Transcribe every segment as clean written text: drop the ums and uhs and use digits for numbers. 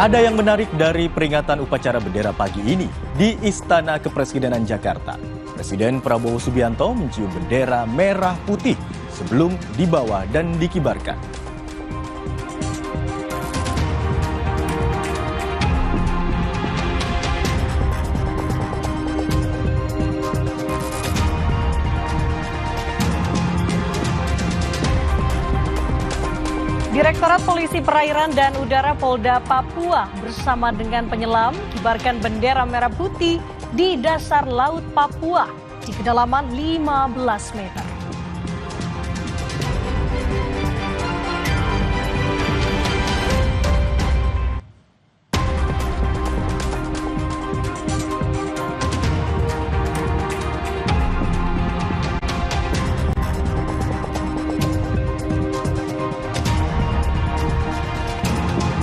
Ada yang menarik dari peringatan upacara bendera pagi ini di Istana Kepresidenan Jakarta. Presiden Prabowo Subianto mencium bendera merah putih sebelum dibawa dan dikibarkan. Direktorat Polisi Perairan dan Udara Polda Papua bersama dengan penyelam kibarkan bendera merah putih di dasar Laut Papua di kedalaman 15 meter.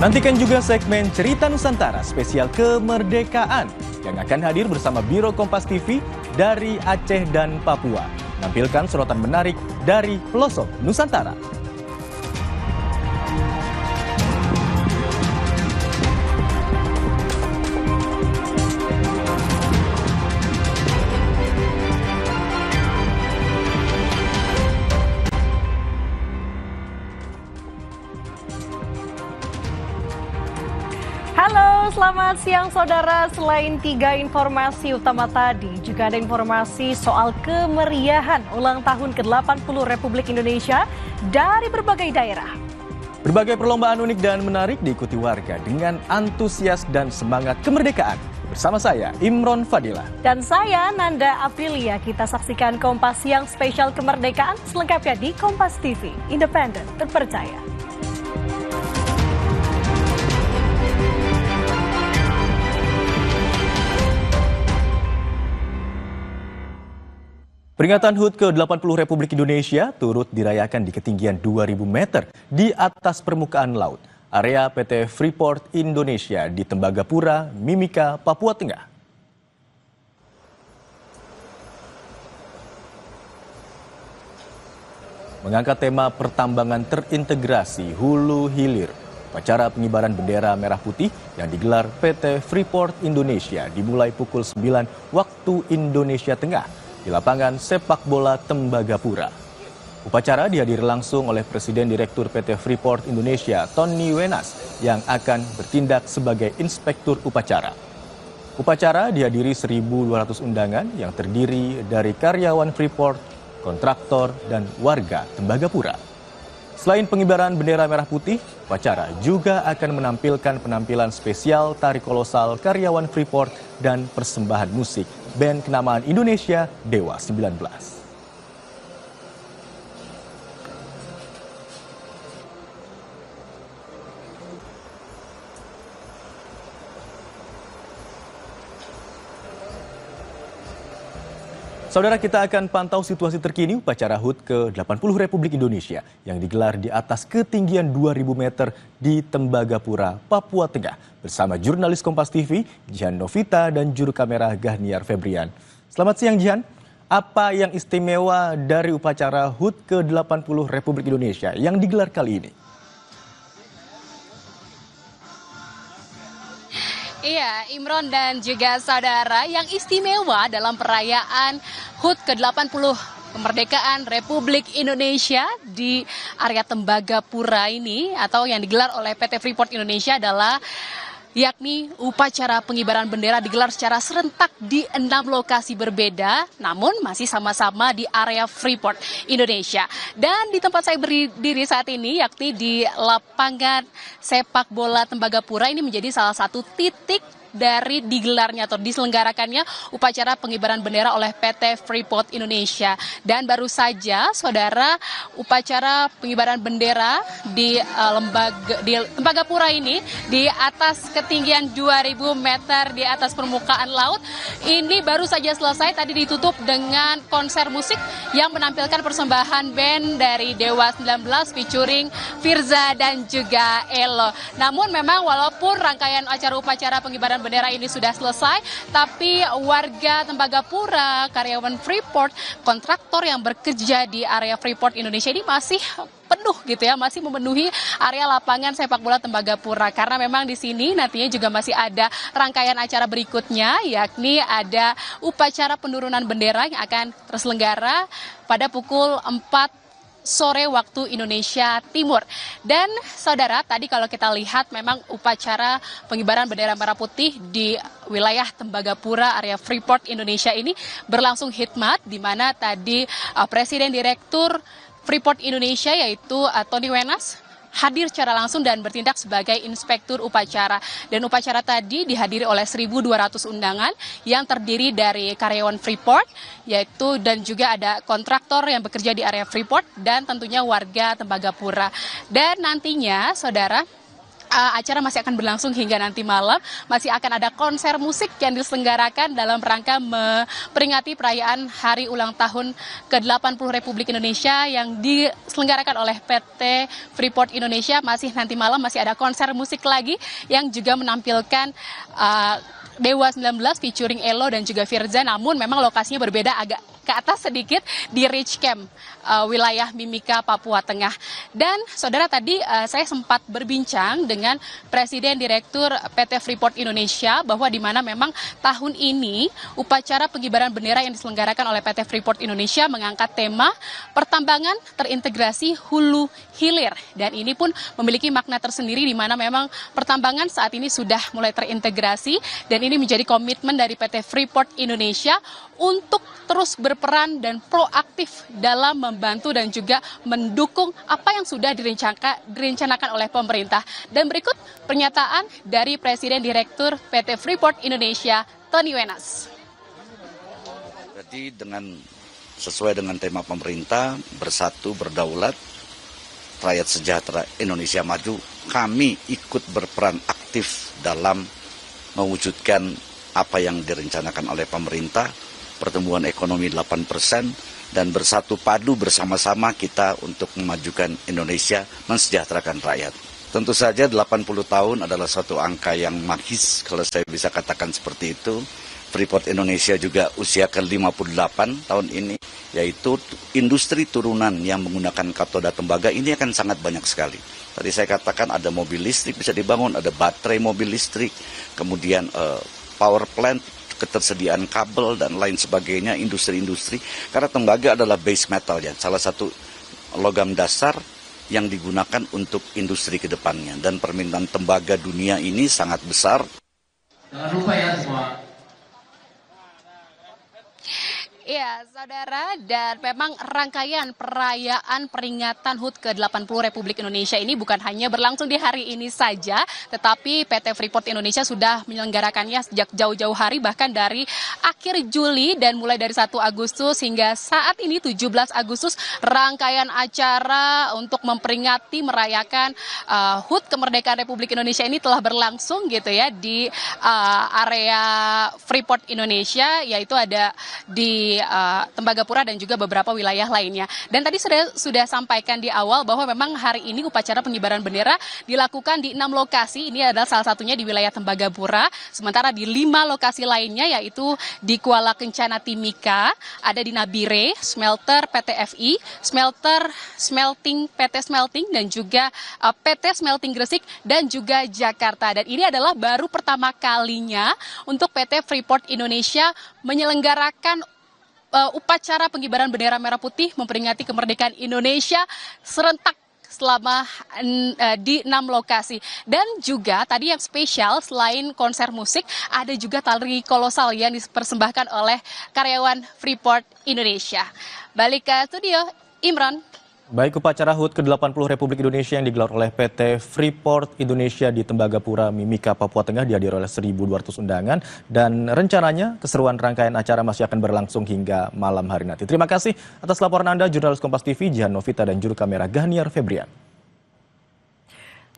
Nantikan juga segmen Cerita Nusantara spesial kemerdekaan yang akan hadir bersama Biro Kompas TV dari Aceh dan Papua. Menampilkan sorotan menarik dari pelosok Nusantara. Halo, selamat siang saudara. Selain 3 informasi utama tadi, juga ada informasi soal kemeriahan ulang tahun ke-80 Republik Indonesia dari berbagai daerah. Berbagai perlombaan unik dan menarik diikuti warga dengan antusias dan semangat kemerdekaan. Bersama saya, Imron Fadilah. Dan saya, Nanda Aprilia. Kita saksikan Kompas Siang spesial kemerdekaan selengkapnya di Kompas TV, independen, terpercaya. Peringatan HUT ke-80 Republik Indonesia turut dirayakan di ketinggian 2.000 meter di atas permukaan laut, area PT Freeport Indonesia di Tembagapura, Mimika, Papua Tengah. Mengangkat tema pertambangan terintegrasi hulu hilir, upacara pengibaran bendera merah putih yang digelar PT Freeport Indonesia dimulai pukul 9 waktu Indonesia Tengah di lapangan sepak bola Tembagapura. Upacara dihadiri langsung oleh Presiden Direktur PT Freeport Indonesia, Tony Wenas, yang akan bertindak sebagai inspektur upacara. Upacara dihadiri 1.200 undangan yang terdiri dari karyawan Freeport, kontraktor, dan warga Tembagapura. Selain pengibaran bendera merah putih, upacara juga akan menampilkan penampilan spesial tari kolosal karyawan Freeport dan persembahan musik band kenamaan Indonesia Dewa 19. Saudara, kita akan pantau situasi terkini upacara HUT ke-80 Republik Indonesia yang digelar di atas ketinggian 2.000 meter di Tembagapura, Papua Tengah bersama jurnalis Kompas TV, Jihan Novita dan juru kamera Gahniar Febrian. Selamat siang Jihan, apa yang istimewa dari upacara HUT ke-80 Republik Indonesia yang digelar kali ini? Iya, Imron dan juga saudara, yang istimewa dalam perayaan HUT ke-80 kemerdekaan Republik Indonesia di area Tembagapura ini atau yang digelar oleh PT Freeport Indonesia adalah yakni upacara pengibaran bendera digelar secara serentak di 6 lokasi berbeda, namun masih sama-sama di area Freeport Indonesia. Dan di tempat saya berdiri saat ini, yakni di lapangan sepak bola Tembagapura, ini menjadi salah satu titik dari digelarnya atau diselenggarakannya upacara pengibaran bendera oleh PT Freeport Indonesia. Dan baru saja saudara, upacara pengibaran bendera di Tembagapura ini di atas ketinggian 2.000 meter di atas permukaan laut ini baru saja selesai, tadi ditutup dengan konser musik yang menampilkan persembahan band dari Dewa 19 featuring Firza dan juga Elo. Namun memang walaupun rangkaian acara upacara pengibaran pengibaran bendera ini sudah selesai, tapi warga Tembagapura, karyawan Freeport, kontraktor yang bekerja di area Freeport Indonesia ini masih penuh gitu ya, masih memenuhi area lapangan sepak bola Tembagapura, karena memang di sini nantinya juga masih ada rangkaian acara berikutnya, yakni ada upacara penurunan bendera yang akan terselenggara pada pukul 4 sore waktu Indonesia Timur. Dan saudara, tadi kalau kita lihat memang upacara pengibaran bendera merah putih di wilayah Tembagapura area Freeport Indonesia ini berlangsung hikmat, di mana tadi Presiden Direktur Freeport Indonesia yaitu Tony Wenas hadir secara langsung dan bertindak sebagai inspektur upacara. Dan upacara tadi dihadiri oleh 1.200 undangan yang terdiri dari karyawan Freeport, yaitu dan juga ada kontraktor yang bekerja di area Freeport dan tentunya warga Tembagapura. Dan nantinya, saudara, acara masih akan berlangsung hingga nanti malam. Masih akan ada konser musik yang diselenggarakan dalam rangka memperingati perayaan Hari Ulang Tahun ke-80 Republik Indonesia yang diselenggarakan oleh PT Freeport Indonesia. Masih nanti malam masih ada konser musik lagi yang juga menampilkan Dewa 19 featuring Elo dan juga Firza, namun memang lokasinya berbeda, agak ke atas sedikit di Rich Camp, wilayah Mimika, Papua Tengah. Dan saudara, tadi saya sempat berbincang dengan Presiden Direktur PT Freeport Indonesia bahwa di mana memang tahun ini upacara pengibaran bendera yang diselenggarakan oleh PT Freeport Indonesia mengangkat tema pertambangan terintegrasi hulu hilir. Dan ini pun memiliki makna tersendiri di mana memang pertambangan saat ini sudah mulai terintegrasi, dan ini menjadi komitmen dari PT Freeport Indonesia untuk terus berperan dan proaktif dalam membantu dan juga mendukung apa yang sudah direncanakan oleh pemerintah. Dan berikut pernyataan dari Presiden Direktur PT Freeport Indonesia, Tony Wenas. Jadi sesuai dengan tema pemerintah, bersatu berdaulat, rakyat sejahtera, Indonesia maju, kami ikut berperan aktif dalam mewujudkan apa yang direncanakan oleh pemerintah, pertumbuhan ekonomi 8%, dan bersatu padu bersama-sama kita untuk memajukan Indonesia, mensejahterakan rakyat. Tentu saja 80 tahun adalah suatu angka yang magis, kalau saya bisa katakan seperti itu. Freeport Indonesia juga usia ke-58 tahun ini, yaitu industri turunan yang menggunakan katoda tembaga ini akan sangat banyak sekali. Tadi saya katakan ada mobil listrik bisa dibangun, ada baterai mobil listrik, kemudian power plant, ketersediaan kabel dan lain sebagainya, industri-industri. Karena tembaga adalah base metal ya, salah satu logam dasar yang digunakan untuk industri ke depannya. Dan permintaan tembaga dunia ini sangat besar. Jangan lupa ya semua. Iya, saudara, dan memang rangkaian perayaan peringatan HUT ke-80 Republik Indonesia ini bukan hanya berlangsung di hari ini saja, tetapi PT Freeport Indonesia sudah menyelenggarakannya sejak jauh-jauh hari, bahkan dari akhir Juli, dan mulai dari 1 Agustus hingga saat ini 17 Agustus, rangkaian acara untuk memperingati merayakan HUT kemerdekaan Republik Indonesia ini telah berlangsung gitu ya di area Freeport Indonesia, yaitu ada di Tembagapura dan juga beberapa wilayah lainnya. Dan tadi sudah sampaikan di awal bahwa memang hari ini upacara pengibaran bendera dilakukan di 6 lokasi. Ini adalah salah satunya di wilayah Tembagapura. Sementara di 5 lokasi lainnya, yaitu di Kuala Kencana Timika, ada di Nabire, smelter PT FI, smelting PT Smelting, dan juga PT Smelting Gresik dan juga Jakarta. Dan ini adalah baru pertama kalinya untuk PT Freeport Indonesia menyelenggarakan upacara pengibaran bendera merah putih memperingati kemerdekaan Indonesia serentak selama di 6 lokasi. Dan juga tadi yang spesial, selain konser musik, ada juga tari kolosal yang dipersembahkan oleh karyawan Freeport Indonesia. Balik ke studio, Imron. Baik, upacara HUT ke-80 Republik Indonesia yang digelar oleh PT Freeport Indonesia di Tembagapura, Mimika, Papua Tengah dihadiri oleh 1.200 undangan, dan rencananya keseruan rangkaian acara masih akan berlangsung hingga malam hari nanti. Terima kasih atas laporan Anda, jurnalis Kompas TV, Jihan Novita, dan juru kamera Ghaniar Febrian.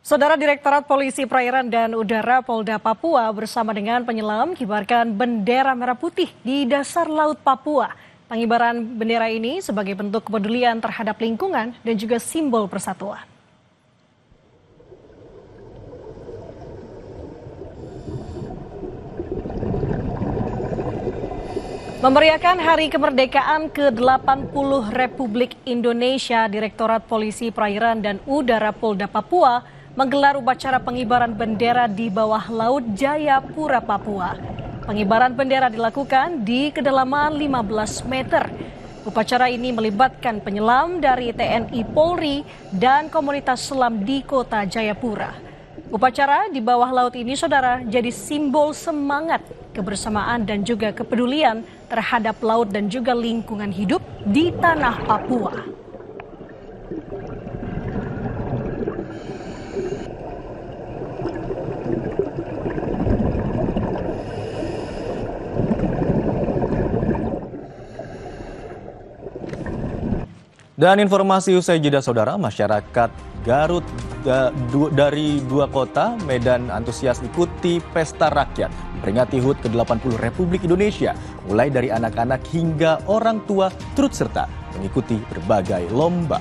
Saudara, Direktorat Polisi Perairan dan Udara Polda Papua bersama dengan penyelam kibarkan bendera merah putih di dasar Laut Papua. Pengibaran bendera ini sebagai bentuk kepedulian terhadap lingkungan dan juga simbol persatuan. Memeriahkan Hari Kemerdekaan ke-80 Republik Indonesia, Direktorat Polisi Perairan dan Udara Polda Papua menggelar upacara pengibaran bendera di bawah laut Jayapura, Papua. Pengibaran bendera dilakukan di kedalaman 15 meter. Upacara ini melibatkan penyelam dari TNI Polri dan komunitas selam di kota Jayapura. Upacara di bawah laut ini, saudara, jadi simbol semangat, kebersamaan dan juga kepedulian terhadap laut dan juga lingkungan hidup di tanah Papua. Dan informasi usai jeda, saudara, masyarakat Garut dari 2 kota Medan antusias ikuti pesta rakyat memperingati HUT ke-80 Republik Indonesia. Mulai dari anak-anak hingga orang tua turut serta mengikuti berbagai lomba.